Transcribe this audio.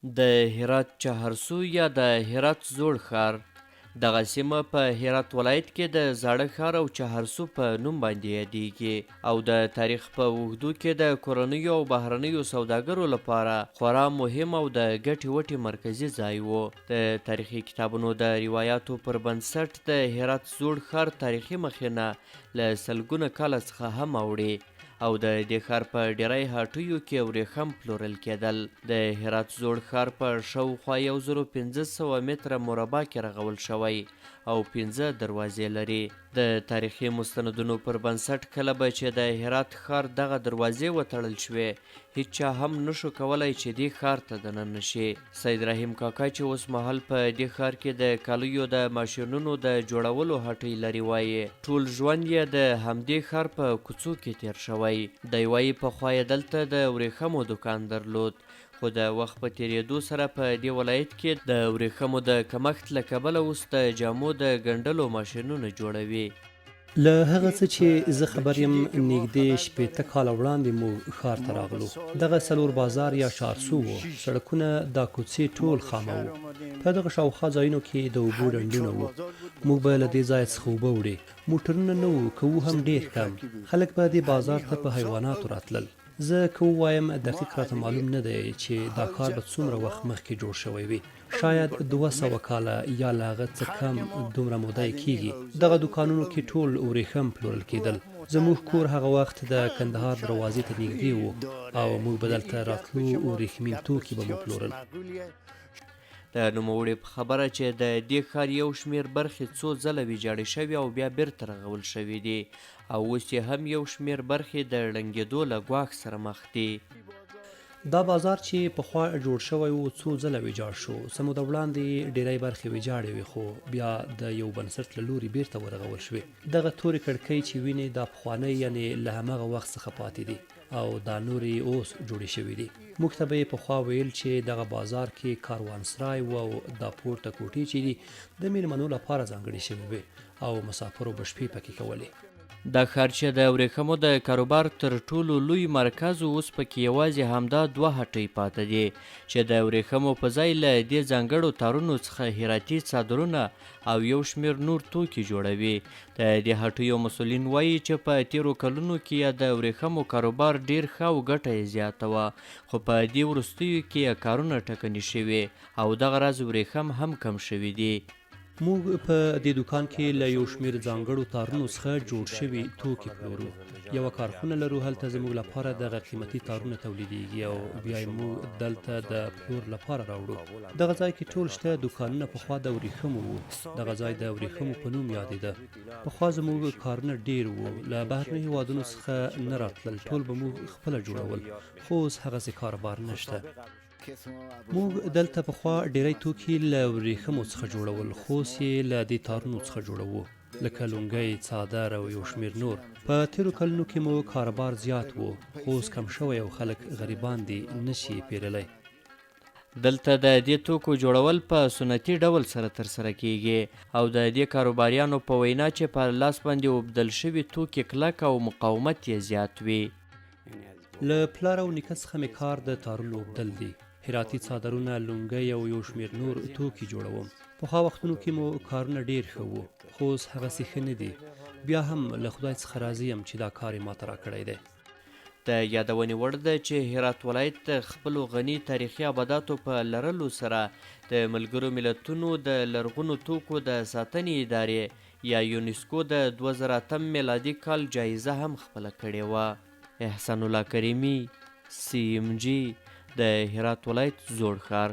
د هرات چهارسو یا د هرات زوړ ښار دغه سیمه په هرات ولایت کې د زاړه ښار او چهارسو په نوم باندې یادیږي او د تاریخ په اوږدو کې د کورنیو او بهرنیو سوداګرو لپاره خورا مهم او د ګټې وټې مرکزي ځای و. د تاریخي کتابونو د روایاتو پر بنسټ د هرات زوړ ښار تاریخي مخینه له سلګونه کاله څخه هم اوړي او د دې ښار په ډیری هټیو کې ورېښم پلورل کېدل. د هرات زوړ ښار په شاوخوا 1500 متره مربع کې رغول شوی او 15 دروازې لري. د تاریخي مستندونو پر بنسټ کله به چې د هرات ښار دغه دروازې وتړل شوې هیچا هم نشو کولی چې دې ښار ته دننه شي. سید رحیم کاکا چې اوس مهال په دې ښار کې د کالیو د ماشینونو د جوړولو هټۍ لري وایي ټول ژوند یې د همدې ښار په کوڅو کې تیر شوی. دی وایي پخوا یې دلته د ورېښمو دوکان درلود خو د وخت په تیریدو سره په دې ولایت کې د ورېښمو د کمښت له کبله اوس د جامو د ګنډلو ماشینونه جوړوي. له هغه څه چې زه خبر یم نږدې 80 کاله وړاندې موږ ښار ته راغلو. دغه څلور بازار یا چهارسو و. سړکونه دا کوڅې ټول خامه وو. په دغه شاوخوا ځایونو کې د اوبو ډنډونه وو. موږ به له دې ځایه څخه اوبه وړې. موټرونه نه وو که وو هم ډېر کم. خلک به دې بازار ته په حیواناتو راتلل. زه که ووایم دقیق راته معلوم نه دی چې دا کار به څومره وخت مخکې جوړ شوی وي. شاید 200 کاله یا له هغه څه کم دومره موده یې کیږي. دغه دوکانونو کې ټول ورېښم پلورل کېدل. زموږ کور هغه وخت د کندهار دروازې ته نږدې و او موږ به دلته راتلو ورېښمین توکي به مو پلورل. د نوموړي په خبره چې د دې ښار یو شمېر برخې څو ځله ویجاړې شوي او بیا بیرته رغول شوي دي او اوس یې هم یو شمېر برخې د ړنګېدو له ګواښ سره مخ دي. دا بازار چې پخوا جوړ شوی و څو ځله ویجاړ شو. څه موده وړاندې ډیری برخې ویجاړې وې خو بیا د یو بنسټ له لوري بیرته ورغول شوې. دغه تورې کړکۍ چې وینې دا پخوانۍ یعنې له هماغه وخت څخه پاتې دي او دا نورې اوس جوړې شوي دي. موږ ته به یې پخوا ویل چې دغه بازار کې کاروانسرای و او دا پورته کوټې چې دي د میلمنو لپاره ځانګړې شوې وې او مسافرو به شپې پکې کولې. دا ښار چې د ورېښمو د کاروبار تر ټولو لوی مرکز اوس پکې یوازې همدا 2 هټۍ پاته دي چې د ورېښمو په ځای له دې ځانګړو تارونو څخه هراتي څادرونه او یو شمېر نور توکي جوړوي. د دې هټیو مسؤلین وایي چې په تیرو کلونو کې یې د ورېښمو کاروبار ډیر ښه او ګټه یې زیاته وه خو په دې وروستیو کې یې کارونه ټکني شوي او دغه راز ورېښم هم کم شوي دي. موږ په دې دوکان کې له یو شمېر ځانګړو تارونو څخه جوړ شوي توکي پلورو. یوه کارخونه لرو هلته زموږ لپاره دغه قیمتي تارونه تولیدیږي او بیا یې موږ دلته د پلور لپاره راوړو. دغه ځای کې ټول شته دوکانونه پخوا د ورېښمو وو. دغه ځای د ورېښمو په نوم یادېده. پخوا زموږ کارونه ډېر وو. له بهرنیو هېوادونو څخه نه راتلل. ټول به موږ خپله جوړول خو اوس هغسې کاروبار نشته. موږ دلته پخوا ډیری توکي له ورېښمو څخه جوړول خو اوس یې له دې تارونو څخه جوړوو لکه لونګۍ، څادر او یو شمېر نور. په تیرو کلونو کې مو کاروبار زیات و خو اوس کم شوی او خلک غریبان دي نشي یې پیرلی. دلته د دې توکو جوړول په سنتي ډول سره ترسره کیږي او د دې کاروباریانو په وینا چې په لاس باندې اوبدل شوي توکي کلک او مقاومت یې زیات وي. له پلار او نیکه څخه مې کار د تارونو اوبدل دی. هراتي څادرونه، لونګۍ او یو شمېر نور توکي جوړوم. پخوا وختونو کې مو کارونه ډېر ښه وو خو اوس هغسې ښه نه دي. بیا هم له خدای څخه راضي یم چې دا کار یې ماته راکړی دی. د یادونې وړ ده چې هرات ولایت د خپلو غني تاریخي آباداتو په لرلو سره د ملګرو ملتونو د لرغونو توکو د ساتنې ادارې یا یونسکو د 2008 میلادي کال جایزه هم خپله کړې وه. احسان الله کریمي، CMG، د هرات ولایت زوړ ښار.